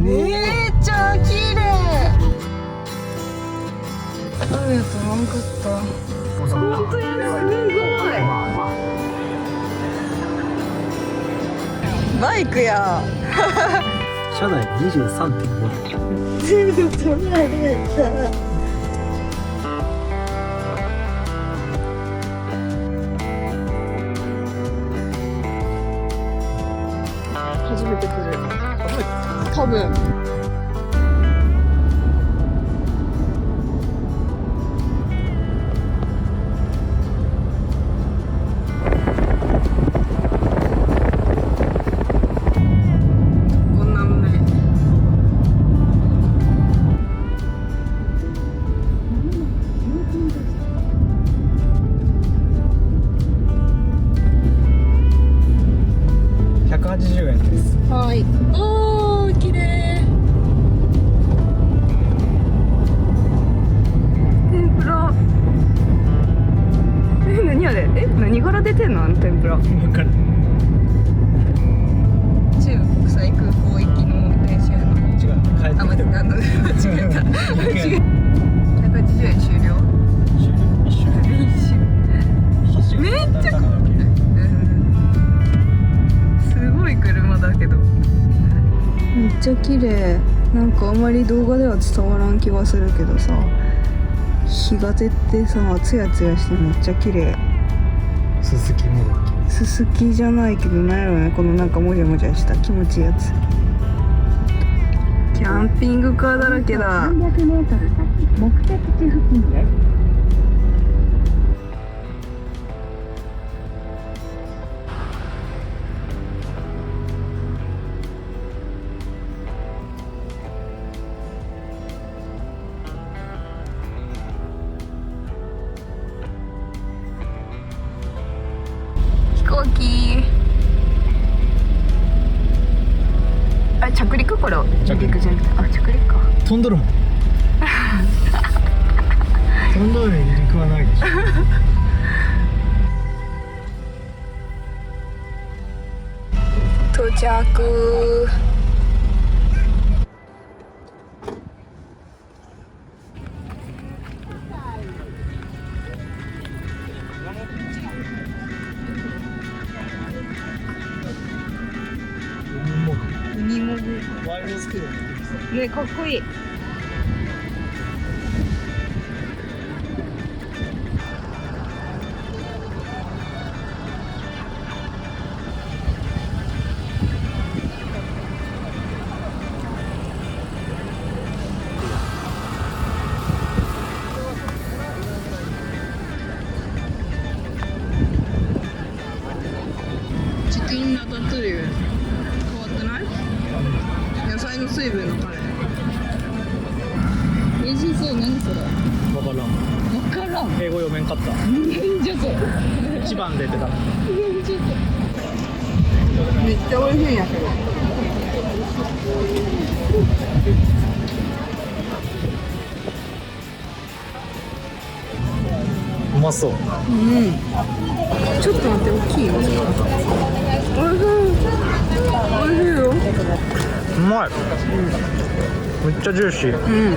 めっちゃ綺麗。雨やとらんかった。本当や、すごい。バイクや。車内 23.5 度。全部取られた。初めて来る。多分。180円です。はい。おー、綺麗。天ぷら。何あれ？何から出てんのあの天ぷら。分かる。中部国際空港行きの電車やな。違う。帰ってあ、間違えた。間違えた。180円終了。めっちゃすごい車だけどめっちゃ綺麗。なんかあまり動画では伝わらん気がするけどさ、日が照ってさツヤツヤしてめっちゃ綺麗。すすきもどき。すすきじゃないけどなんやろね、このなんかもじゃもじゃした気持ちいいやつ。キャンピングカーだらけだ。300メートル先、目的地付近です。飛行機。あ、着陸これ。着陸じゃなくて、あ、着陸か。飛んどるもん。飛んどるに離陸はないでしょ。到着。ウニモグ。ワイルドスクール。ね、かっこいい。チキンラタトゥイユ変わってない？野菜の水分のカレー。美味しそう。何それ？わからん。わからん。英語読めんかった。なんじゃそれ。一番出てた。なんじゃそれ。めっちゃ美味しいんやけど。うまそう。うん。ちょっと待って、大きいよ。おいしい。おいしいよ。うまい。めっちゃジューシー。うん。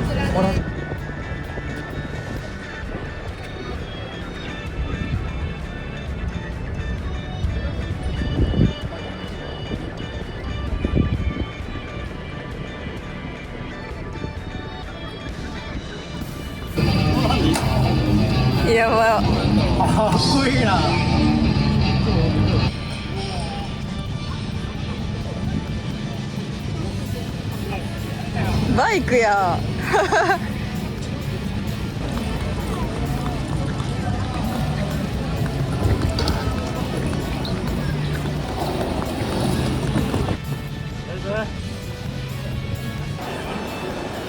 やばい。かっこいいな。バイクや。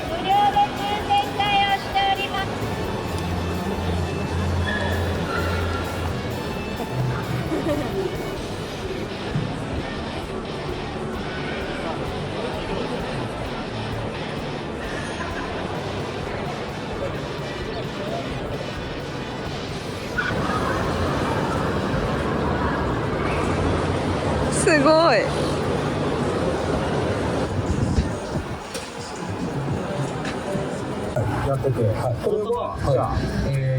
無料で抽選会をしております。すごい。やってて、はい、これは、じゃあ、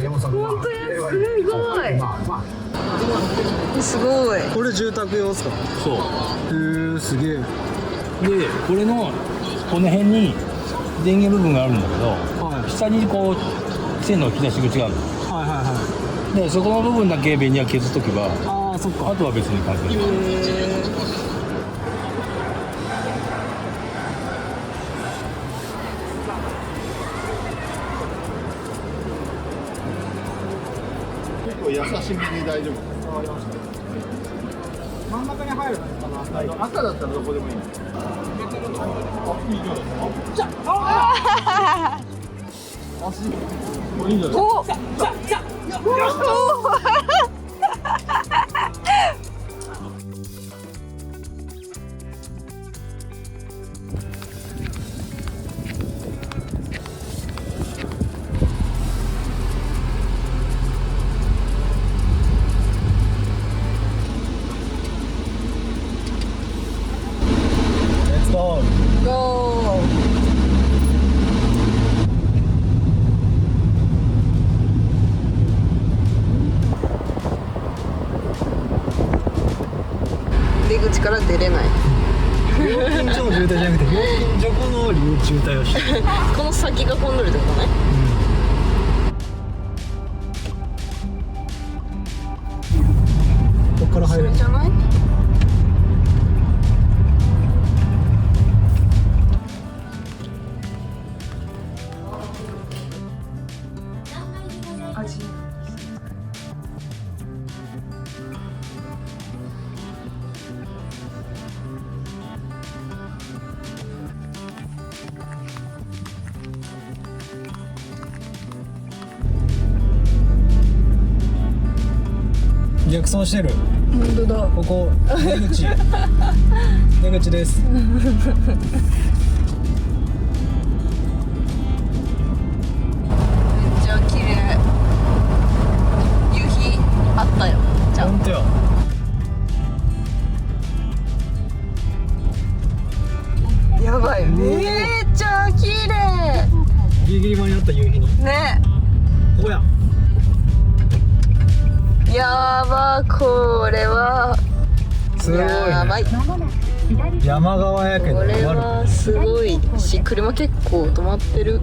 山本さんの本当やすごい。すごい。これ住宅用ですか？そうすげえ。で、これのこの辺に電源部分があるんだけど、はい。下にこう線の引き出し口があるの。はいはいはい。で、そこの部分だけベニヤ削っとけば、ああ、そっか。あとは別に関係ない。優しめに大丈夫。真ん中に入るのかな。赤だったらどこでもいい。いいんじゃない？お。ゴー。ゴー。出口から出れない。料金所の渋滞じゃなくて、料金所この渋滞をしてる。この先が混んでるってことね。ここから入る。じゃない？味。逆走してる。本当だ。ここ出口。出口です。めっちゃ綺麗。夕日あったよ。じゃ本当よ。あやばい。めっちゃ綺麗。ギリギリ間に合った夕日に。ね。ここや。やば、これはすごい、ね。やばい。山側やけど。これはすごいし、車結構止まってる。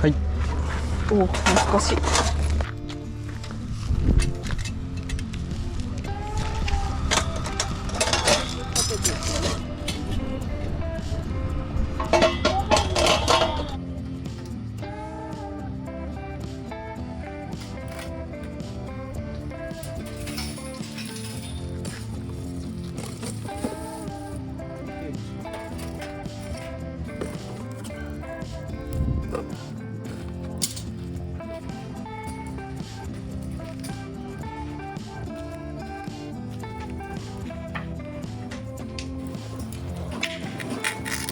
はい。おお、懐かしい。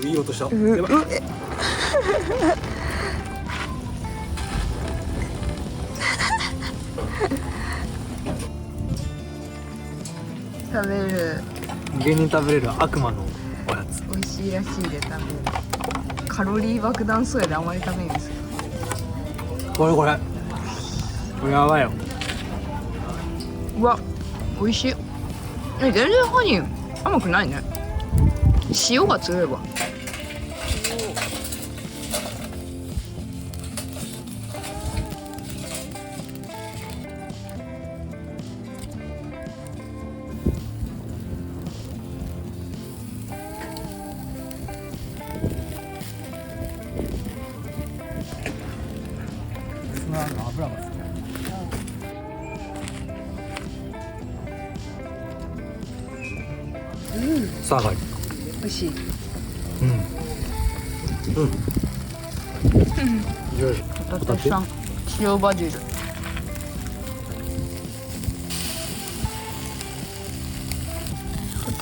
いい音した。うやばい。食べる。芸人食べれる悪魔のおやつ。美味しいらしいで食べる。カロリー爆弾そうやであまり食べんですよ。これこれ。これやばいよ。うわ、美味しい。全然ハニー甘くないね。塩が強いわ。砂の油が。さあ、はい。美味しい。うん。よいしょ。ホタテさん。塩バジル。ホ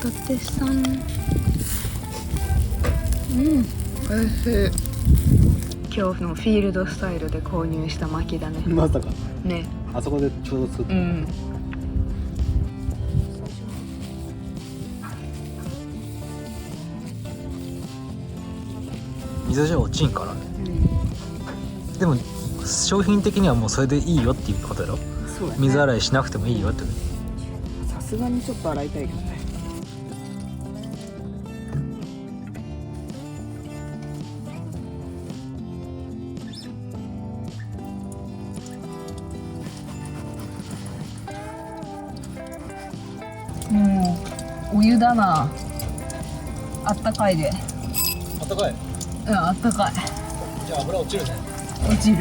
タテさん。うん、おいしい。今日のフィールドスタイルで購入した薪だね。まさかね。あそこでちょうど作った、うん。水じゃ落ちんからね。でも商品的にはもうそれでいいよっていうことやろ。そうだね。水洗いしなくてもいいよって。さすがにちょっと洗いたいけどね。もうお湯だな。あったかいで。あったかい。うん、あったかい。じゃあ油落ちるね。落ちる。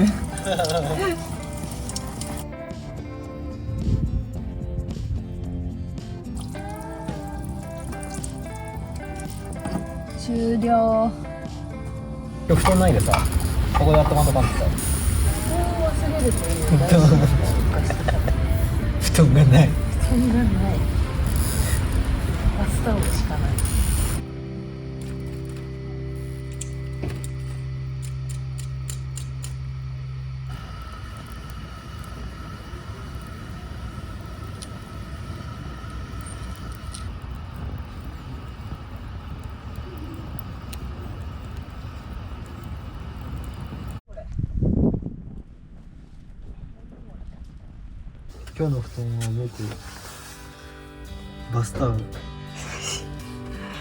終了。今日布団ないでさ、ここで温まっとかんってさ。忘れるといいよ。布団がない。そんなない。バスタオルしかない。今日の布団は僕バスタオル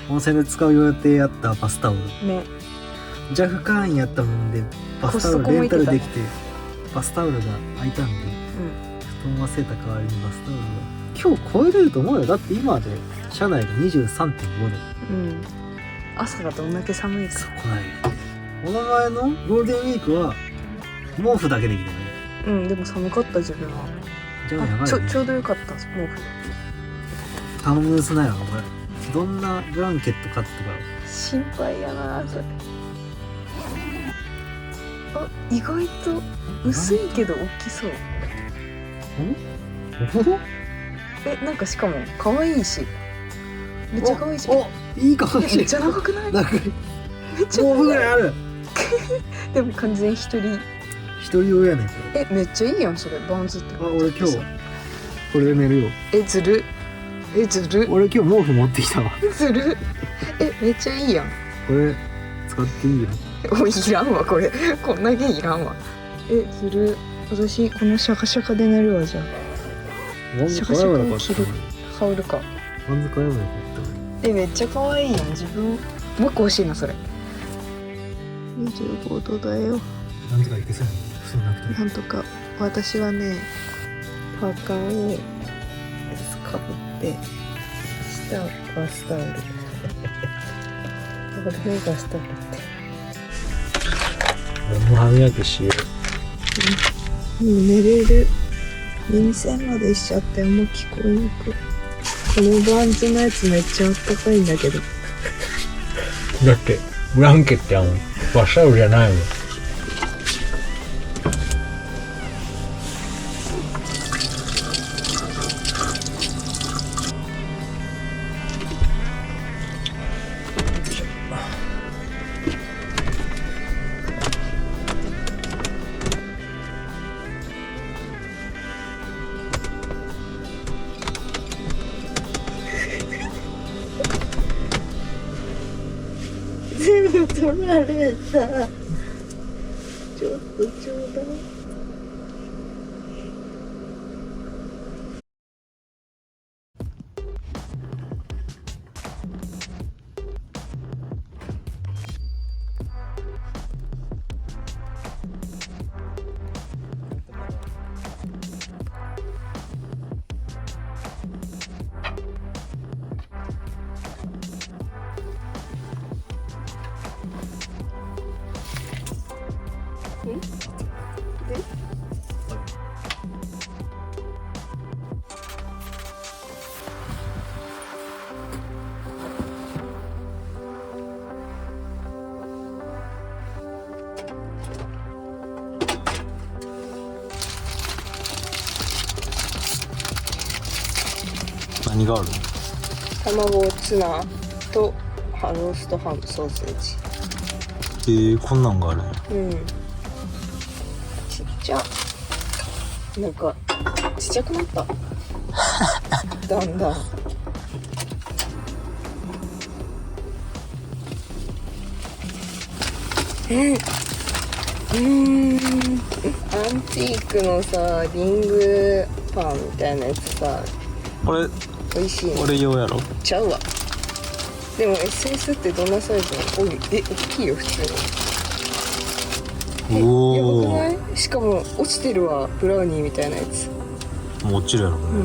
温泉で使う予定やったバスタオルね。JAF 会員やったもんでバスタオルレンタルできてバスタオルが空いたんで布団忘れた代わりにバスタオルが今日超えれると思うよ。だって今で車内が 23.5 度。うん。朝がどんだけ寒いか。そこない。この前のゴールデンウィークは毛布だけできたね。うん、でも寒かった自分は。じゃあやばいね。ちょうどよかった毛布。頼むすなよこれ。どんなブランケット買ってか心配やなそれ。あ、意外と薄いけど大きそう。なんかしかも可愛いし。めっちゃ可愛いし。おいいかもしれない。めっちゃ長くない？なんかめっちゃ毛布ぐらいある。でも完全一人。一人用やねんこめっちゃいいやんそれ。バンズってれ。あ俺今日これで寝るよ。ずる。ずる。俺今日毛布持ってきたわ。ずる。めっちゃいいやん。これ使っていいよ。いらんわこれ。こんなげいらんわ。ずる。私このシャカシャカで寝るわじゃあ。バンズ買えばよかった。羽織るか。バンズ買えばよかった。めっちゃ可愛いやん自分。もう一個欲しいなそれ。25度だよ。なんとかいけそうやね。そうなくて。なんとか。私はねパーカーをかぶって下はバスタオル。ここでバスタオルって。俺も歯磨きしよう。もう寝れる。耳栓までしちゃってもう聞こえにくい。このバンズのやつめっちゃあったかいんだけど。だってブランケットやもん。バスタオルじゃないもん。全部取られた。ちょっとちょうだい。何があるの？卵、ツナとローストハム、ソーセージ。こんなんがある。ちっちゃ。なんかちっちゃくなっただんだん。アンティークのさリングパンみたいなやつさ、これ美味しいの俺用やろ。ちゃうわ。でも SS ってどんなサイズなの？大きいよ普通に。おやばくお。ない？しかも落ちてるわ、ブラウニーみたいなやつ。もう落ちるやろこれ。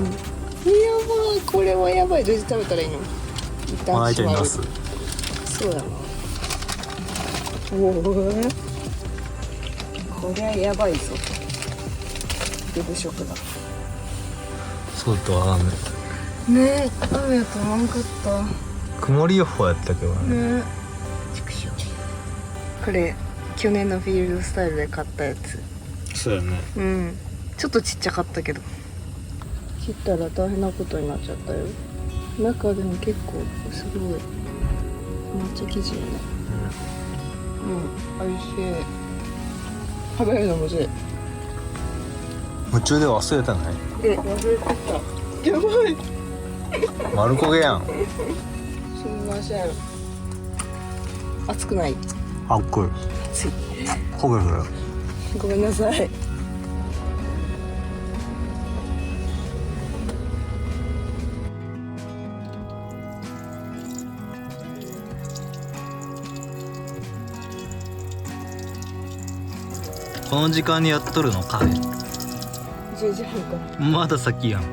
やばい、これはやばい。どうやって食べたらいいの？一まな旦閉まる。板に出す。そうやな。おお、こりゃやばいぞ。デブ食だ。そうとは雨。ねえ、雨やと思わんかった曇り予報やったけどね。ね。畜生。これ去年のフィールドスタイルで買ったやつ。そうやね。ちょっとちっちゃかったけど切ったら大変なことになっちゃったよ。中でも結構すごい抹茶生地よね。美味しい。食べるのむずい。夢中で忘れたない。忘れてた。やばい。丸焦げやん。すみません。熱くない？あっこい。熱い。焦げるよ。ごめんなさい。この時間にやっとるのカフェ。10時半から。まだ先やん。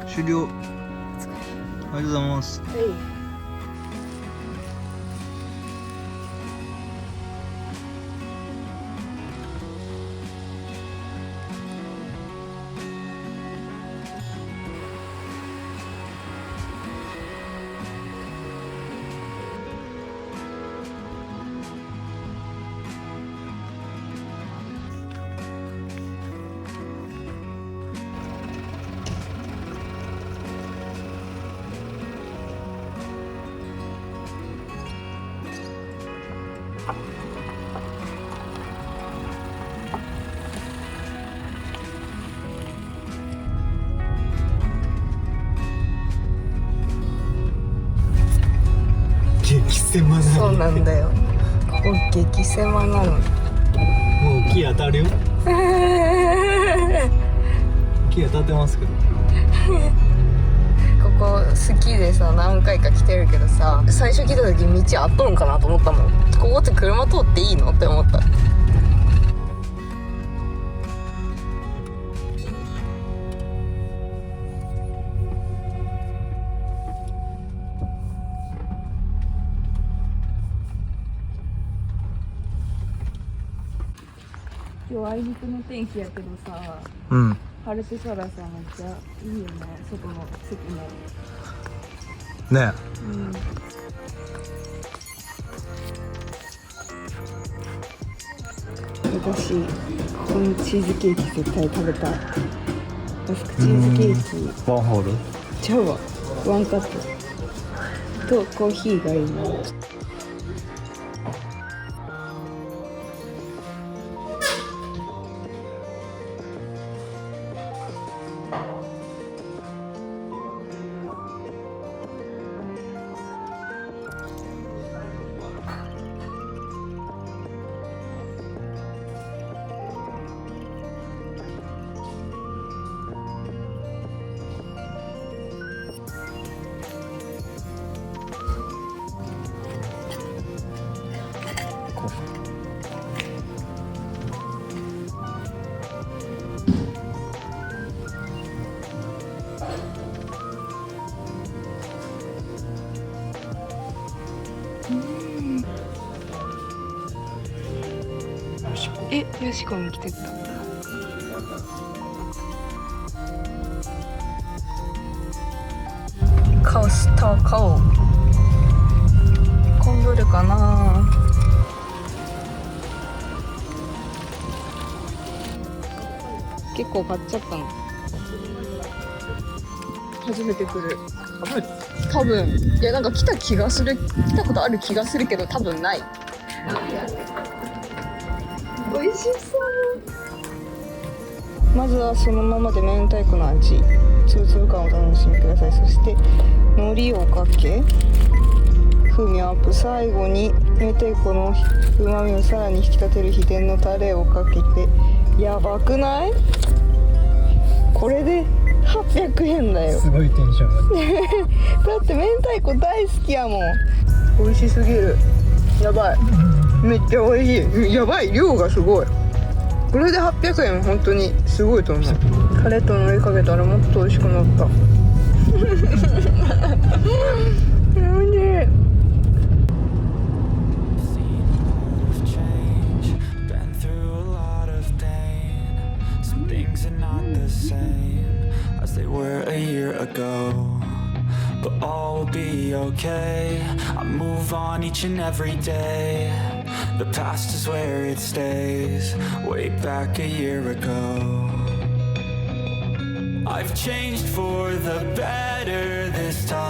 終了。ありがとうございます。はい。激狭な。そうなんだよ。ここ激狭なの。もう木当たるよ。木当たってますけど。ここ好きでさ何回か来てるけどさ、最初来た時道あっとんかなと思ったもん。ここって車通っていいのって思った。今日あいにくの天気やけどさ、うん。晴れてたらさめっちゃいいよね、外の席も。ね私このチーズケーキ絶対食べたい。マスクチーズケーキワンホール。ちゃうわ、ワンカップとコーヒーがいいな。よしこに来てた。コストコ混んどるかな。結構買っちゃったの。初めて来る。多分いやなんか来たことある気がするけど多分ない。美味しそう。まずはそのままで明太子の味、つぶつぶ感をお楽しみください。そして海苔をかけ風味アップ、最後に明太子のうまみをさらに引き立てる秘伝のタレをかけて、やばくない？これで800円だよ。すごいテンションがだって明太子大好きやもん。美味しすぎる。やばい、めっちゃ美味しい。やばい、量がすごい。これで800円本当にすごいと思う。タレと海苔かけたらもっと美味しくなった。おいしい。As they were a year ago, but all will be okay. I move on each and every day. The past is where it stays. Way back a year ago, I've changed for the better this time.